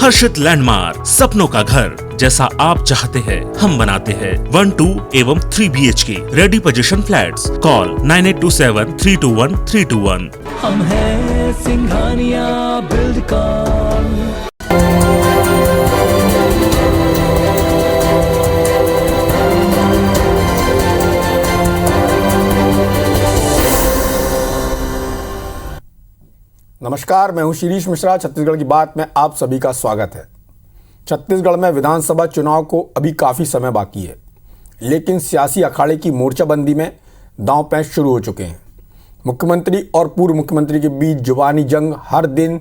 हर्षित landmark, सपनों का घर जैसा आप चाहते हैं हम बनाते हैं। 1, 2 एवं 3 BHK ready position flats. Call 9827321321। हम हैं सिंघानिया बिल्डकॉन। नमस्कार, मैं हूं शीरीष मिश्रा। छत्तीसगढ़ की बात में आप सभी का स्वागत है। छत्तीसगढ़ में विधानसभा चुनाव को अभी काफ़ी समय बाकी है, लेकिन सियासी अखाड़े की मोर्चाबंदी में दांव पैंच शुरू हो चुके हैं। मुख्यमंत्री और पूर्व मुख्यमंत्री के बीच जुबानी जंग हर दिन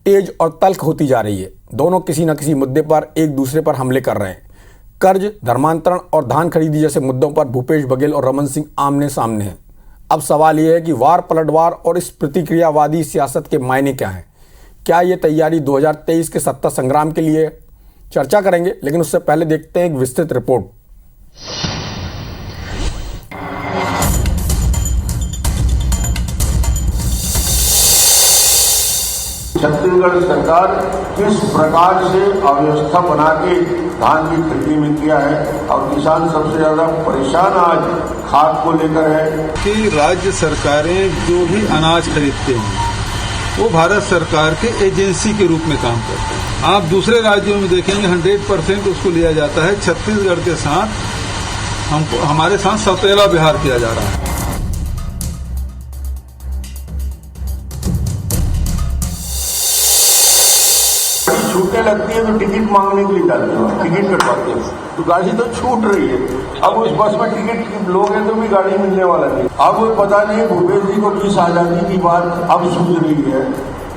तेज और तल्ख होती जा रही है। दोनों किसी न किसी मुद्दे पर एक दूसरे पर हमले कर रहे हैं। कर्ज, धर्मांतरण और धान खरीदी जैसे मुद्दों पर भूपेश बघेल और रमन सिंह आमने सामने हैं। अब सवाल यह है कि वार पलटवार और इस प्रतिक्रियावादी सियासत के मायने क्या हैं? क्या ये तैयारी 2023 के सत्ता संग्राम के लिए? चर्चा करेंगे, लेकिन उससे पहले देखते हैं एक विस्तृत रिपोर्ट। छत्तीसगढ़ सरकार किस प्रकार से अव्यवस्था बना के धान की खेती में किया है और किसान सबसे ज्यादा परेशान आज खाद को लेकर है कि राज्य सरकारें जो भी अनाज खरीदते हैं वो भारत सरकार के एजेंसी के रूप में काम करते हैं। आप दूसरे राज्यों में देखेंगे 100% उसको लिया जाता है। छत्तीसगढ़ के साथ हमारे साथ सौतेला व्यवहार किया जा रहा है। छूटने लगती है तो टिकट मांगने के लिए जाते हैं, टिकट कटवाते हैं तो गाड़ी तो छूट रही है। अब उस बस में टिकट लोग हैं तो भी गाड़ी मिलने वाला नहीं। अब पता नहीं भूपेश जी को किस आजादी की बात अब सूझ रही है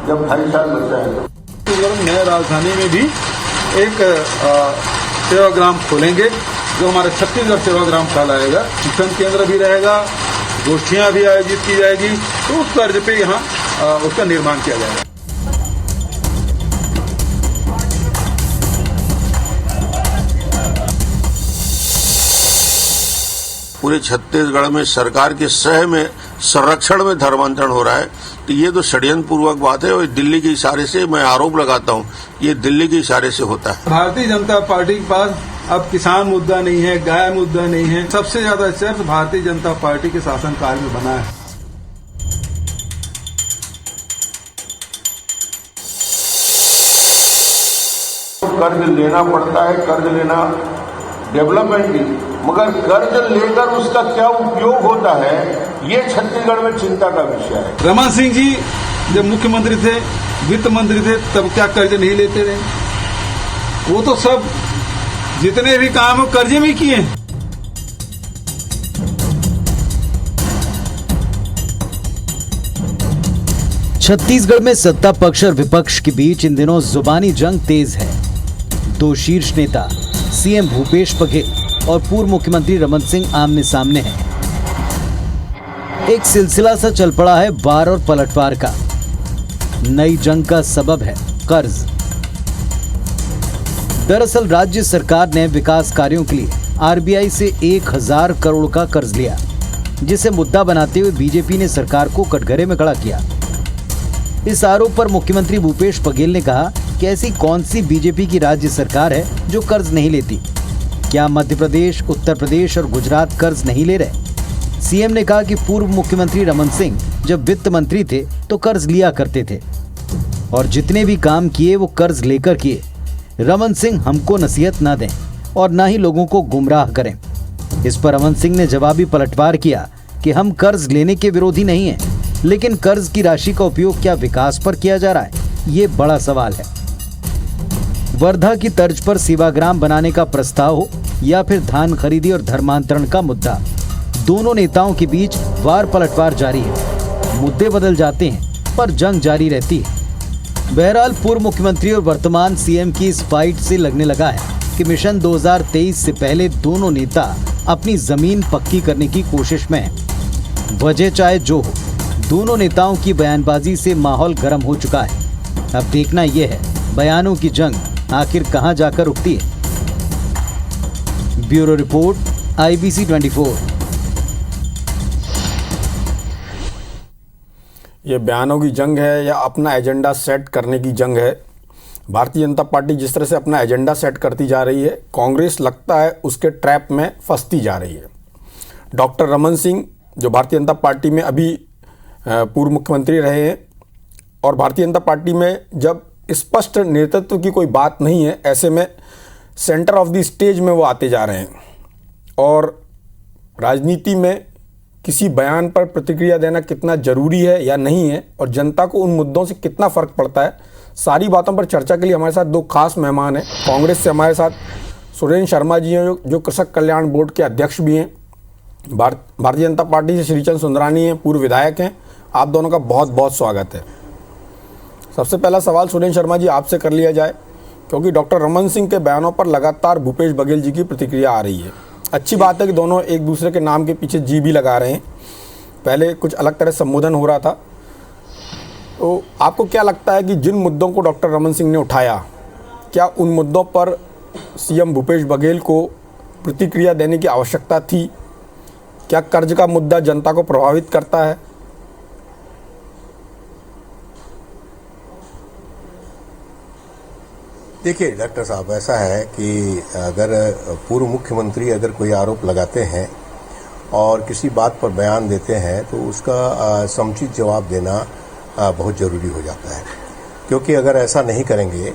जब 2.5 साल बचा है। छत्तीसगढ़ नई राजधानी में भी एक सेवाग्राम खोलेंगे जो हमारे छत्तीसगढ़ सेवाग्राम कहलाएगा। शिक्षण केंद्र भी रहेगा, गोष्ठियां भी आयोजित की जाएगी, तो उस तर्ज पे यहाँ उसका निर्माण किया जाएगा। पूरे छत्तीसगढ़ में सरकार के सह में संरक्षण में धर्मांतरण हो रहा है, तो ये तो षड्यंत्र पूर्वक बात है और दिल्ली के इशारे से मैं आरोप लगाता हूँ, ये दिल्ली के इशारे से होता है। भारतीय जनता पार्टी के पास अब किसान मुद्दा नहीं है, गाय मुद्दा नहीं है। सबसे ज्यादा चर्चा भारतीय जनता पार्टी के शासनकाल में बना है। कर्ज लेना पड़ता है, कर्ज लेना डेवलपमेंट की, मगर कर्ज लेकर उसका क्या उपयोग होता है ये छत्तीसगढ़ में चिंता का विषय है। रमन सिंह जी जब मुख्यमंत्री थे, वित्त मंत्री थे, तब क्या कर्ज नहीं लेते रहे? वो तो सब जितने भी काम है कर्जे में किए हैं। छत्तीसगढ़ में सत्ता पक्ष और विपक्ष के बीच इन दिनों जुबानी जंग तेज है। दो शीर्ष नेता सीएम भूपेश बघेल और पूर्व मुख्यमंत्री रमन सिंह आमने सामने हैं। एक सिलसिला सा चल पड़ा है वार और पलटवार का। नई जंग का सबब है कर्ज। दरअसल राज्य सरकार ने विकास कार्यों के लिए आरबीआई से 1000 करोड़ का कर्ज लिया, जिसे मुद्दा बनाते हुए बीजेपी ने सरकार को कटघरे में खड़ा किया। इस आरोप पर मुख्यमंत्री भूपेश बघेल ने कहा कि ऐसी कौन सी बीजेपी की राज्य सरकार है जो कर्ज नहीं लेती? क्या मध्य प्रदेश, उत्तर प्रदेश और गुजरात कर्ज नहीं ले रहे? सीएम ने कहा कि पूर्व मुख्यमंत्री रमन सिंह जब वित्त मंत्री थे तो कर्ज लिया करते थे और जितने भी काम किए वो कर्ज लेकर किए। रमन सिंह हमको नसीहत ना दें और ना ही लोगों को गुमराह करें। इस पर रमन सिंह ने जवाबी पलटवार किया कि हम कर्ज लेने के विरोधी नहीं हैं, लेकिन कर्ज की राशि का उपयोग क्या विकास पर किया जा रहा है, ये बड़ा सवाल है। वर्धा की तर्ज पर सेवाग्राम बनाने का प्रस्ताव हो या फिर धान खरीदी और धर्मांतरण का मुद्दा, दोनों नेताओं के बीच वार पलटवार जारी है। मुद्दे बदल जाते हैं पर जंग जारी रहती है। बहरहाल पूर्व मुख्यमंत्री और वर्तमान सीएम की इस फाइट से लगने लगा है कि मिशन 2023 से पहले दोनों नेता अपनी जमीन पक्की करने की कोशिश में हैं। वजह चाहे जो हो, दोनों नेताओं की बयानबाजी से माहौल गर्म हो चुका है। अब देखना यह है बयानों की जंग आखिर कहां जाकर रुकती है। Bureau report, IBC 24। ये बयानों की जंग है या अपना एजेंडा सेट करने की जंग है, भारतीय जनता पार्टी जिस तरह से अपना एजेंडा सेट करती जा रही है, कांग्रेस लगता है उसके ट्रैप में फंसती जा रही है। डॉक्टर रमन सिंह जो भारतीय जनता पार्टी में अभी पूर्व मुख्यमंत्री रहे हैं, और भारतीय जनता पार्टी में जब स्पष्ट नेतृत्व की कोई बात नहीं है, ऐसे में सेंटर ऑफ द स्टेज में वो आते जा रहे हैं। और राजनीति में किसी बयान पर प्रतिक्रिया देना कितना जरूरी है या नहीं है, और जनता को उन मुद्दों से कितना फ़र्क पड़ता है, सारी बातों पर चर्चा के लिए हमारे साथ दो खास मेहमान हैं। कांग्रेस से हमारे साथ सुरेंद्र शर्मा जी हैं जो कृषक कल्याण बोर्ड के अध्यक्ष भी हैं। भारतीय जनता पार्टी से श्रीचंद सुंदरानी हैं, पूर्व विधायक हैं। आप दोनों का बहुत बहुत स्वागत है। सबसे पहला सवाल सुरेंद्र शर्मा जी आपसे कर लिया जाए, क्योंकि डॉक्टर रमन सिंह के बयानों पर लगातार भूपेश बघेल जी की प्रतिक्रिया आ रही है। अच्छी बात है कि दोनों एक दूसरे के नाम के पीछे जी भी लगा रहे हैं। पहले कुछ अलग तरह संबोधन हो रहा था, तो आपको क्या लगता है कि जिन मुद्दों को डॉक्टर रमन सिंह ने उठाया, क्या उन मुद्दों पर सीएम भूपेश बघेल को प्रतिक्रिया देने की आवश्यकता थी? क्या कर्ज का मुद्दा जनता को प्रभावित करता है? देखिए डॉक्टर साहब, ऐसा है कि अगर पूर्व मुख्यमंत्री अगर कोई आरोप लगाते हैं और किसी बात पर बयान देते हैं तो उसका समुचित जवाब देना बहुत ज़रूरी हो जाता है, क्योंकि अगर ऐसा नहीं करेंगे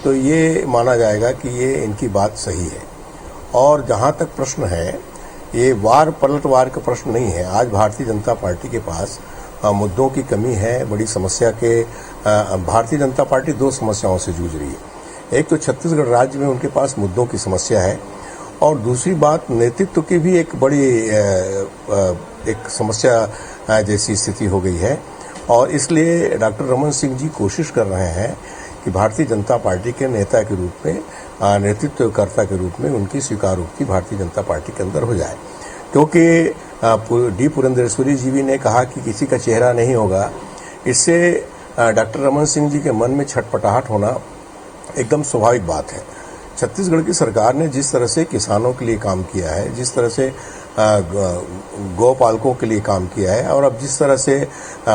तो ये माना जाएगा कि ये इनकी बात सही है। और जहाँ तक प्रश्न है, ये वार पलटवार का प्रश्न नहीं है। आज भारतीय जनता पार्टी के पास मुद्दों की कमी है, बड़ी समस्या के भारतीय जनता पार्टी दो समस्याओं से जूझ रही है। एक तो छत्तीसगढ़ राज्य में उनके पास मुद्दों की समस्या है, और दूसरी बात नेतृत्व की भी एक बड़ी एक समस्या जैसी स्थिति हो गई है। और इसलिए डॉक्टर रमन सिंह जी कोशिश कर रहे हैं कि भारतीय जनता पार्टी के नेता के रूप में, नेतृत्वकर्ता के रूप में उनकी स्वीकारोक्ति भारतीय जनता पार्टी के अंदर हो जाए। क्योंकि डी पुरंदेश्वरी जी भी ने कहा कि किसी का चेहरा नहीं होगा, इससे डॉक्टर रमन सिंह जी के मन में छटपटाहट होना एकदम स्वाभाविक बात है। छत्तीसगढ़ की सरकार ने जिस तरह से किसानों के लिए काम किया है, जिस तरह से गौपालकों के लिए काम किया है, और अब जिस तरह से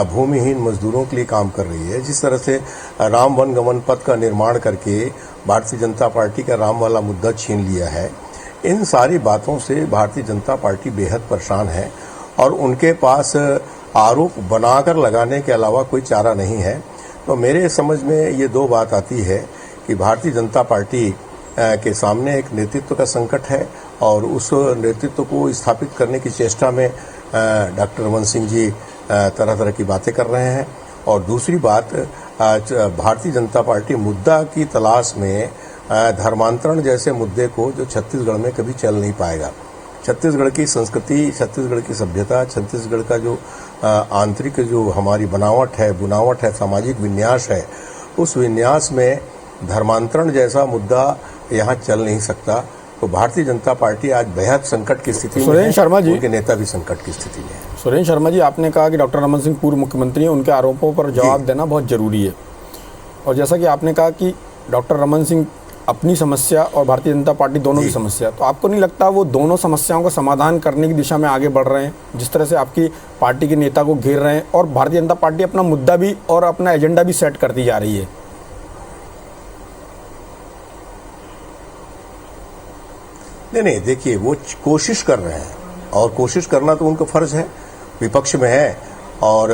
भूमिहीन मजदूरों के लिए काम कर रही है, जिस तरह से राम वन गमन पथ का निर्माण करके भारतीय जनता पार्टी का राम वाला मुद्दा छीन लिया है, इन सारी बातों से भारतीय जनता पार्टी बेहद परेशान है। और उनके पास आरोप बनाकर लगाने के अलावा कोई चारा नहीं है। तो मेरे समझ में ये दो बात आती है कि भारतीय जनता पार्टी के सामने एक नेतृत्व का संकट है, और उस नेतृत्व को स्थापित करने की चेष्टा में डॉक्टर रमन सिंह जी तरह तरह की बातें कर रहे हैं। और दूसरी बात, भारतीय जनता पार्टी मुद्दा की तलाश में धर्मांतरण जैसे मुद्दे को जो छत्तीसगढ़ में कभी चल नहीं पाएगा। छत्तीसगढ़ की संस्कृति, छत्तीसगढ़ की सभ्यता, छत्तीसगढ़ का जो आंतरिक जो हमारी बनावट है, सामाजिक विन्यास है, उस विन्यास में धर्मांतरण जैसा मुद्दा यहाँ चल नहीं सकता। तो भारतीय जनता पार्टी आज बेहद संकट की स्थिति में है। सुरेंद्र शर्मा जी, उनके नेता भी संकट की स्थिति में है। सुरेंद्र शर्मा जी, आपने कहा कि डॉक्टर रमन सिंह पूर्व मुख्यमंत्री हैं, उनके आरोपों पर जवाब देना बहुत जरूरी है। और जैसा कि आपने कहा कि डॉक्टर रमन सिंह अपनी समस्या और भारतीय जनता पार्टी दोनों की समस्या, तो आपको नहीं लगता वो दोनों समस्याओं का समाधान करने की दिशा में आगे बढ़ रहे हैं? जिस तरह से आपकी पार्टी के नेता को घेर रहे हैं, और भारतीय जनता पार्टी अपना मुद्दा भी और अपना एजेंडा भी सेट करती जा रही है। नहीं, देखिए वो कोशिश कर रहे हैं, और कोशिश करना तो उनका फर्ज है। विपक्ष में है, और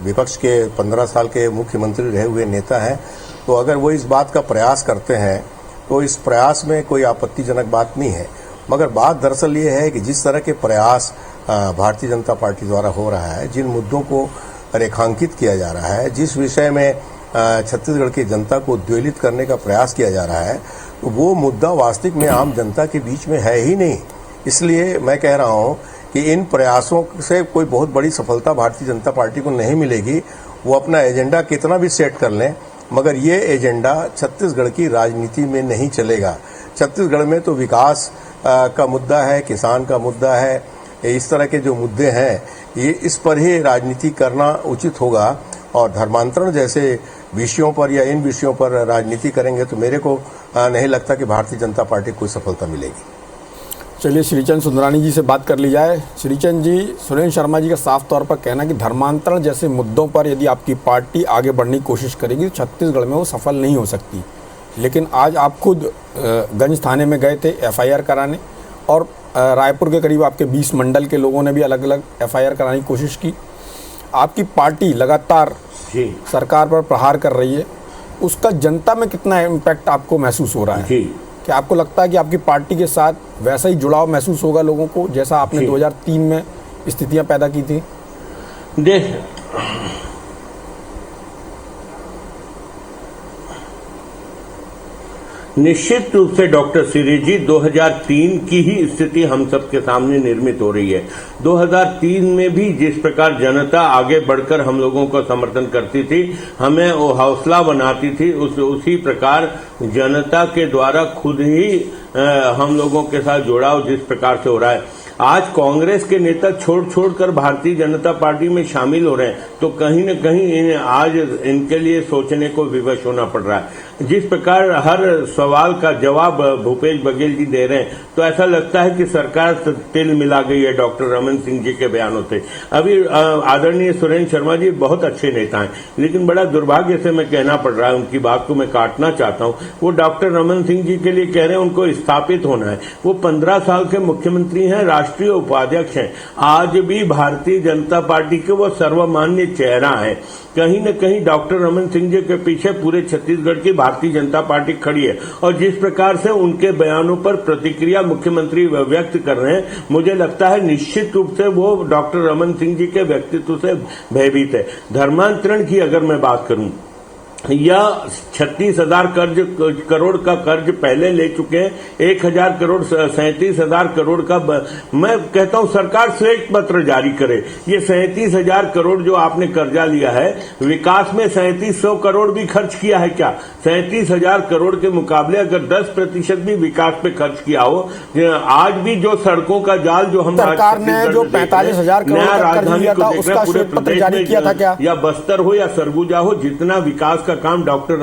विपक्ष के 15 साल के मुख्यमंत्री रहे हुए नेता हैं, तो अगर वो इस बात का प्रयास करते हैं तो इस प्रयास में कोई आपत्तिजनक बात नहीं है। मगर बात दरअसल ये है कि जिस तरह के प्रयास भारतीय जनता पार्टी द्वारा हो रहा है, जिन मुद्दों को रेखांकित किया जा रहा है, जिस विषय में छत्तीसगढ़ की जनता को उद्वेलित करने का प्रयास किया जा रहा है, तो वो मुद्दा वास्तविक में आम जनता के बीच में है ही नहीं। इसलिए मैं कह रहा हूं कि इन प्रयासों से कोई बहुत बड़ी सफलता भारतीय जनता पार्टी को नहीं मिलेगी। वो अपना एजेंडा कितना भी सेट कर लें, मगर ये एजेंडा छत्तीसगढ़ की राजनीति में नहीं चलेगा। छत्तीसगढ़ में तो विकास का मुद्दा है, किसान का मुद्दा है, इस तरह के जो मुद्दे हैं, ये इस पर ही राजनीति करना उचित होगा। और धर्मांतरण जैसे विषयों पर या इन विषयों पर राजनीति करेंगे तो मेरे को नहीं लगता कि भारतीय जनता पार्टी को कोई सफलता मिलेगी। चलिए श्रीचंद सुंदरानी जी से बात कर ली जाए। श्रीचंद जी, सुरेंद्र शर्मा जी का साफ तौर पर कहना कि धर्मांतरण जैसे मुद्दों पर यदि आपकी पार्टी आगे बढ़ने की कोशिश करेगी तो छत्तीसगढ़ में वो सफल नहीं हो सकती। लेकिन आज आप खुद गंज थाने में गए थे FIR कराने, और रायपुर के करीब आपके 20 मंडल के लोगों ने भी अलग अलग FIR कराने की कोशिश की। आपकी पार्टी लगातार सरकार पर प्रहार कर रही है, उसका जनता में कितना इम्पैक्ट आपको महसूस हो रहा है? क्या आपको लगता है कि आपकी पार्टी के साथ वैसा ही जुड़ाव महसूस होगा लोगों को जैसा आपने 2003 में स्थितियां पैदा की थी? देख, निश्चित रूप से डॉक्टर शिरीष जी 2003 की ही स्थिति हम सबके सामने निर्मित हो रही है। 2003 में भी जिस प्रकार जनता आगे बढ़कर हम लोगों को समर्थन करती थी, हमें वो हौसला बनाती थी, उसी प्रकार जनता के द्वारा खुद ही हम लोगों के साथ जुड़ाव जिस प्रकार से हो रहा है। आज कांग्रेस के नेता छोड़ भारतीय जनता पार्टी में शामिल हो रहे हैं, तो कहीं न कहीं आज इनके लिए सोचने को विवश होना पड़ रहा है। जिस प्रकार हर सवाल का जवाब भूपेश बघेल जी दे रहे हैं, तो ऐसा लगता है कि सरकार तिल मिला गई है डॉक्टर रमन सिंह जी के बयानों से। अभी आदरणीय सुरेंद्र शर्मा जी बहुत अच्छे नेता हैं, लेकिन बड़ा दुर्भाग्य से मैं कहना पड़ रहा है, उनकी बात को मैं काटना चाहता हूं। वो डॉक्टर रमन सिंह जी के लिए कह रहे हैं उनको स्थापित होना है। वो 15 साल के मुख्यमंत्री हैं, राष्ट्रीय उपाध्यक्ष हैं, आज भी भारतीय जनता पार्टी के वो सर्वमान्य चेहरा है। कहीं न कहीं डॉक्टर रमन सिंह जी के पीछे पूरे छत्तीसगढ़ की भारतीय जनता पार्टी खड़ी है, और जिस प्रकार से उनके बयानों पर प्रतिक्रिया मुख्यमंत्री व्यक्त कर रहे हैं, मुझे लगता है निश्चित रूप से वो डॉक्टर रमन सिंह जी के व्यक्तित्व से भयभीत है। धर्मांतरण की अगर मैं बात करूं, या 36,000 करोड़ का कर्ज पहले ले चुके हैं, 1,000 करोड़ 37,000 करोड़ का मैं कहता हूं सरकार श्वेत पत्र जारी करे। ये 37,000 करोड़ जो आपने कर्जा लिया है, विकास में 3700 करोड़ भी खर्च किया है क्या? 37,000 करोड़ के मुकाबले अगर 10% भी विकास पे खर्च किया हो, आज भी जो सड़कों का जाल जो हम सरकार ने जो 45,000 करोड़ का कर्ज लिया था उसका श्वेत पत्र जारी किया था क्या? या बस्तर हो या सरगुजा हो, जितना विकास काम डॉक्टर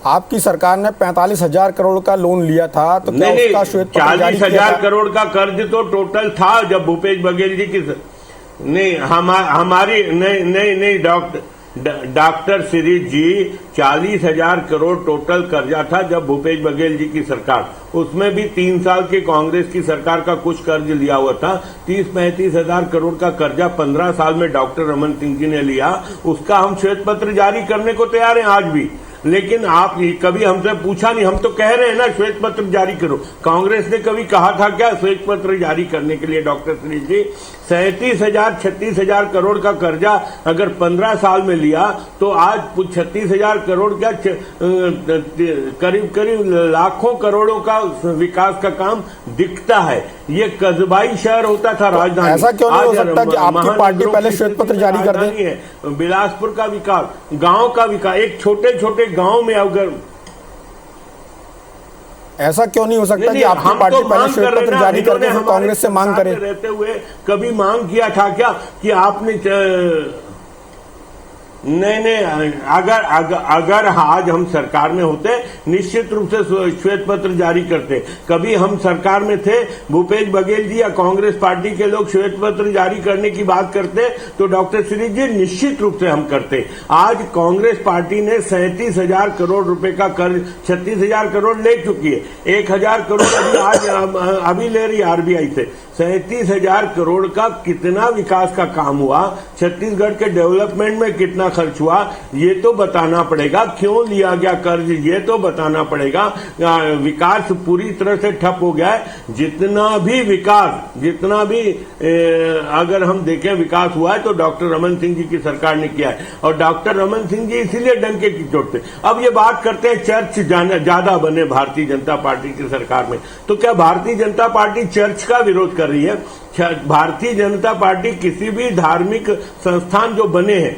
आपकी सरकार ने 45,000 करोड़ का लोन लिया था, तो क्या उसका श्वेत पत्र जारी किया था? 40,000 करोड़ का कर्ज तो टोटल था जब भूपेश बघेल जी की नहीं हमारी नहीं डॉक्टर शिरीष जी 40,000 करोड़ टोटल कर्जा था जब भूपेश बघेल जी की सरकार, उसमें भी 3 साल की कांग्रेस की सरकार का कुछ कर्ज लिया हुआ था। 30-35,000 करोड़ का कर्जा 15 साल में डॉक्टर रमन सिंह जी ने लिया, उसका हम श्वेत पत्र जारी करने को तैयार हैं आज भी। लेकिन आप कभी हमसे पूछा नहीं, हम तो कह रहे हैं ना श्वेत पत्र जारी करो। कांग्रेस ने कभी कहा था क्या श्वेत पत्र जारी करने के लिए? डॉक्टर शिरीष जी 37,000-36,000 करोड़ का कर्जा अगर 15 साल में लिया, तो आज 36,000 करोड़ का करीब लाखों करोड़ों का विकास का काम दिखता है। ये कस्बाई शहर होता था राजधानी। ऐसा क्यों नहीं हो सकता कि आपकी पार्टी पहले श्वेत पत्र जारी कर दे? बिलासपुर का विकास, गांव का विकास, एक छोटे छोटे गांव में अगर ऐसा क्यों नहीं हो सकता कि आपकी पार्टी पहले श्वेत पत्र जारी करके फिर कांग्रेस से मांग करे? रहते हुए कभी मांग किया था क्या कि आपने नहीं अगर आज हम सरकार में होते निश्चित रूप से श्वेत पत्र जारी करते। कभी हम सरकार में थे, भूपेश बघेल जी या कांग्रेस पार्टी के लोग श्वेत पत्र जारी करने की बात करते तो डॉक्टर शिरीष जी निश्चित रूप से हम करते। आज कांग्रेस पार्टी ने 37,000 करोड़ रुपए का कर्ज 36,000 करोड़ ले चुकी है, 1,000 करोड़ अभी ले रही आरबीआई से। 37,000 करोड़ का कितना विकास का काम हुआ, छत्तीसगढ़ के डेवलपमेंट में कितना खर्च हुआ, ये तो बताना पड़ेगा। क्यों लिया गया कर्ज, ये तो बताना पड़ेगा। विकास पूरी तरह से ठप हो गया है। जितना भी अगर हम देखें विकास हुआ है तो डॉक्टर रमन सिंह जी की सरकार ने किया है, और डॉक्टर रमन सिंह जी इसीलिए डंके की चोट पे। अब ये बात करते हैं चर्च ज्यादा बने भारतीय जनता पार्टी की सरकार में, तो क्या भारतीय जनता पार्टी चर्च का विरोध कर रही है? भारतीय जनता पार्टी किसी भी धार्मिक संस्थान जो बने हैं,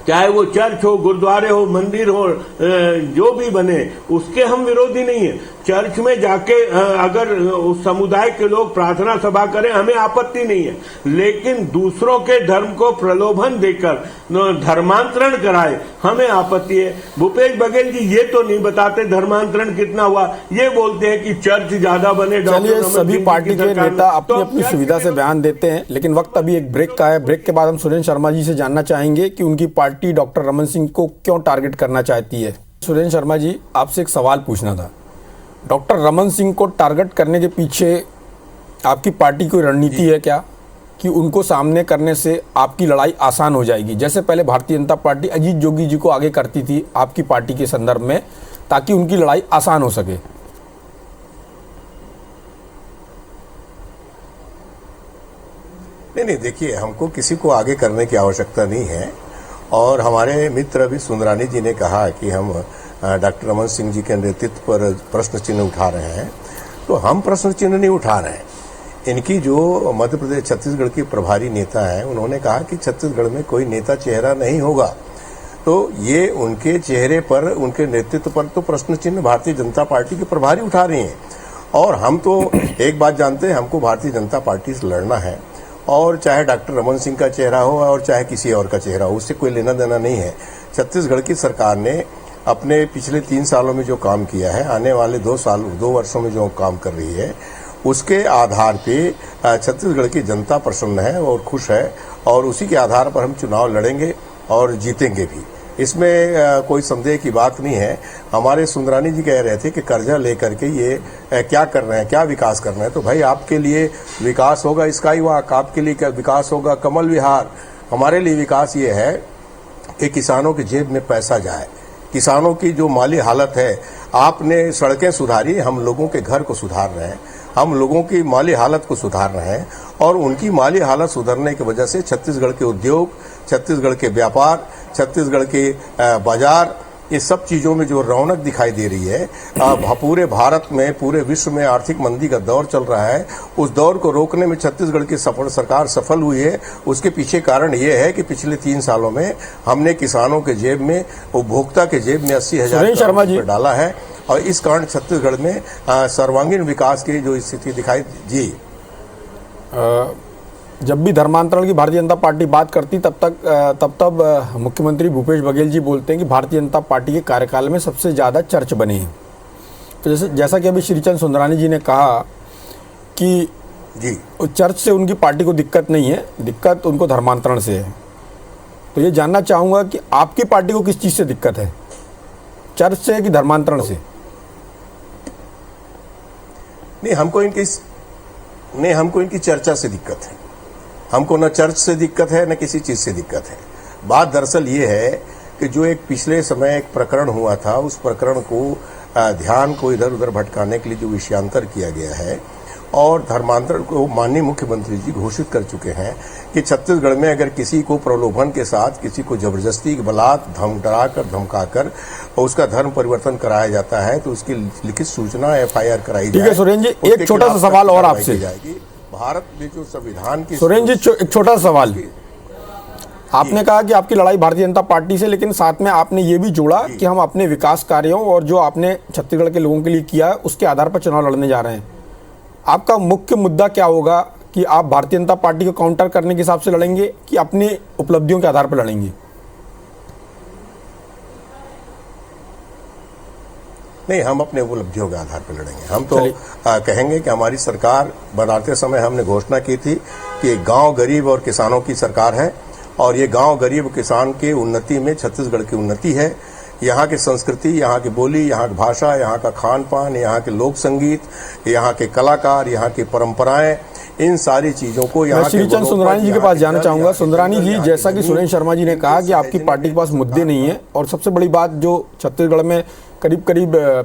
चाहे वो चर्च हो, गुरुद्वारे हो, मंदिर हो, जो भी बने, उसके हम विरोधी नहीं है। चर्च में जाके अगर उस समुदाय के लोग प्रार्थना सभा करें, हमें आपत्ति नहीं है, लेकिन दूसरों के धर्म को प्रलोभन देकर धर्मांतरण कराए, हमें आपत्ति है। भूपेश बघेल जी ये तो नहीं बताते धर्मांतरण कितना हुआ, ये बोलते हैं कि चर्च ज्यादा बने। चलिए, सभी पार्टी के नेता अपनी अपनी सुविधा से बयान देते हैं, लेकिन वक्त अभी एक ब्रेक का है। ब्रेक के बाद हम सुरेंद्र शर्मा जी से जानना चाहेंगे कि उनकी पार्टी डॉक्टर रमन सिंह को क्यों टारगेट करना चाहती है। सुरेंद्र शर्मा जी, आपसे एक सवाल पूछना था। डॉक्टर रमन सिंह को टारगेट करने के पीछे आपकी पार्टी की रणनीति है क्या, कि उनको सामने करने से आपकी लड़ाई आसान हो जाएगी, जैसे पहले भारतीय जनता पार्टी अजीत जोगी जी को आगे करती थी आपकी पार्टी के संदर्भ में, ताकि उनकी लड़ाई आसान हो सके? नहीं, देखिए, हमको किसी को आगे करने की आवश्यकता नहीं है। और हमारे मित्र अभी सुंदरानी जी ने कहा कि हम डॉक्टर रमन सिंह जी के नेतृत्व पर प्रश्न चिन्ह उठा रहे हैं, तो हम प्रश्न चिन्ह नहीं उठा रहे हैं। इनकी जो मध्य प्रदेश छत्तीसगढ़ की प्रभारी नेता है, उन्होंने कहा कि छत्तीसगढ़ में कोई नेता चेहरा नहीं होगा, तो ये उनके चेहरे पर, उनके नेतृत्व पर तो प्रश्न चिन्ह भारतीय जनता पार्टी के प्रभारी उठा रही हैं। और हम तो एक बात जानते हैं, हमको भारतीय जनता पार्टी से लड़ना है, और चाहे डॉक्टर रमन सिंह का चेहरा हो और चाहे किसी और का चेहरा हो, उससे कोई लेना देना नहीं है। छत्तीसगढ़ की सरकार ने अपने पिछले 3 सालों में जो काम किया है, आने वाले 2 वर्षों में जो काम कर रही है, उसके आधार पे छत्तीसगढ़ की जनता प्रसन्न है और खुश है, और उसी के आधार पर हम चुनाव लड़ेंगे और जीतेंगे भी। इसमें कोई संदेह की बात नहीं है। हमारे सुंदरानी जी कह रहे थे कि कर्जा लेकर के ये क्या कर रहे हैं, क्या विकास कर रहे हैं। तो भाई, आपके लिए विकास होगा स्काई वॉक, आपके लिए क्या विकास होगा कमल विहार। हमारे लिए विकास ये है कि किसानों की जेब में पैसा जाए, किसानों की जो माली हालत है, आपने सड़कें सुधारी, हम लोगों के घर को सुधार रहे हैं, हम लोगों की माली हालत को सुधार रहे हैं, और उनकी माली हालत सुधरने की वजह से छत्तीसगढ़ के उद्योग, छत्तीसगढ़ के व्यापार, छत्तीसगढ़ के बाजार, ये सब चीजों में जो रौनक दिखाई दे रही है। पूरे भारत में, पूरे विश्व में आर्थिक मंदी का दौर चल रहा है, उस दौर को रोकने में छत्तीसगढ़ की सरकार सफल हुई है। उसके पीछे कारण ये है कि पिछले 3 सालों में हमने किसानों के जेब में, उपभोक्ता के जेब में 80,000 शर्मा जी डाला है, और इस कारण छत्तीसगढ़ में सर्वांगीण विकास की जो स्थिति दिखाई जी। जब भी धर्मांतरण की भारतीय जनता पार्टी बात करती, तब मुख्यमंत्री भूपेश बघेल जी बोलते हैं कि भारतीय जनता पार्टी के कार्यकाल में सबसे ज़्यादा चर्च बने हैं। तो जैसा कि अभी श्रीचंद सुंदरानी जी ने कहा कि जी, चर्च से उनकी पार्टी को दिक्कत नहीं है, दिक्कत उनको धर्मांतरण से है। तो ये जानना चाहूँगा कि आपकी पार्टी को किस चीज़ से दिक्कत है, चर्च से कि धर्मांतरण से? नहीं, हमको इनकी चर्चा से दिक्कत है। हमको न चर्च से दिक्कत है, न किसी चीज से दिक्कत है। बात दरअसल ये है कि जो एक पिछले समय एक प्रकरण हुआ था, उस प्रकरण को ध्यान को इधर उधर भटकाने के लिए जो विषयांतर किया गया है, और धर्मांतरण को माननीय मुख्यमंत्री जी घोषित कर चुके हैं कि छत्तीसगढ़ में अगर किसी को प्रलोभन के साथ, किसी को जबरदस्ती बलात् डराकर धमकाकर उसका धर्म परिवर्तन कराया जाता है, तो उसकी लिखित सूचना FIR कराई जाए। ठीक है सुरेंद्र जी, एक छोटा सा सवाल और आपसे जाएगी। भारत में जो संविधान की, सुरेंद्र जी एक छोटा सवाल, आपने कहा कि आपकी लड़ाई भारतीय जनता पार्टी से, लेकिन साथ में आपने ये भी जोड़ा कि हम अपने विकास कार्यों और जो आपने छत्तीसगढ़ के लोगों के लिए किया है उसके आधार पर चुनाव लड़ने जा रहे हैं। आपका मुख्य मुद्दा क्या होगा, कि आप भारतीय जनता पार्टी को काउंटर करने के हिसाब से लड़ेंगे कि अपनी उपलब्धियों के आधार पर लड़ेंगे? नहीं, हम अपने उपलब्धियों के आधार पर लड़ेंगे। हम तो कहेंगे कि हमारी सरकार बनाते समय हमने घोषणा की थी कि गांव गरीब और किसानों की सरकार है, और ये गांव गरीब किसान के उन्नति में छत्तीसगढ़ की उन्नति है। यहाँ की संस्कृति, यहाँ की बोली, यहाँ की भाषा, यहाँ का खान पान, यहाँ के लोक संगीत, यहाँ के कलाकार, यहाँ की परंपराएं, इन सारी चीजों को यहाँ श्रीचंद सुंदरानी जी के पास जाना चाहूंगा। सुंदरानी जी, जैसा कि सुरेंद्र शर्मा जी ने कहा कि आपकी पार्टी के पास मुद्दे नहीं है, और सबसे बड़ी बात जो छत्तीसगढ़ में करीब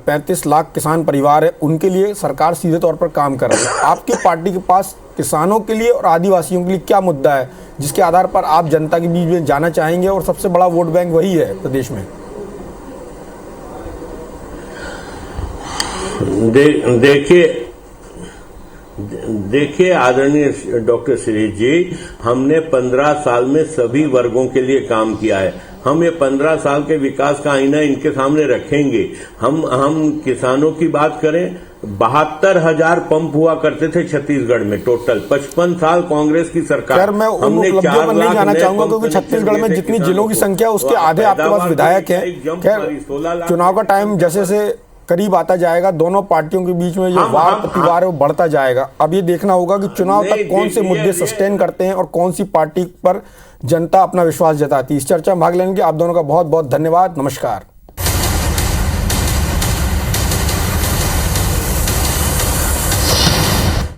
35 लाख किसान परिवार है, उनके लिए सरकार सीधे तौर पर काम कर रही है। आपकी पार्टी के पास किसानों के लिए और आदिवासियों के लिए क्या मुद्दा है जिसके आधार पर आप जनता के बीच में जाना चाहेंगे, और सबसे बड़ा वोट बैंक वही है प्रदेश में? देखिए आदरणीय डॉक्टर शिरीष जी, हमने 15 साल में सभी वर्गों के लिए काम किया है। हम ये 15 साल के विकास का आईना इनके सामने रखेंगे। हम किसानों की बात करें, 72,000 पंप हुआ करते थे छत्तीसगढ़ में टोटल। 55 साल कांग्रेस की सरकार। सर मैं उन उपलब्धियों पर नहीं जाना चाहूंगा क्योंकि छत्तीसगढ़ में जितनी जिलों की संख्या उसके आधे आपके पास विधायक है। खैर चुनाव का टाइम जैसे जैसे करीब आता जाएगा, दोनों पार्टियों के बीच में जो वार प्रतिवार है वो बढ़ता जाएगा। अब ये देखना होगा कि चुनाव तक कौन से मुद्दे सस्टेन करते हैं और कौन सी पार्टी पर जनता अपना विश्वास जताती है। इस चर्चा में भाग लेने के आप दोनों का बहुत बहुत धन्यवाद। नमस्कार।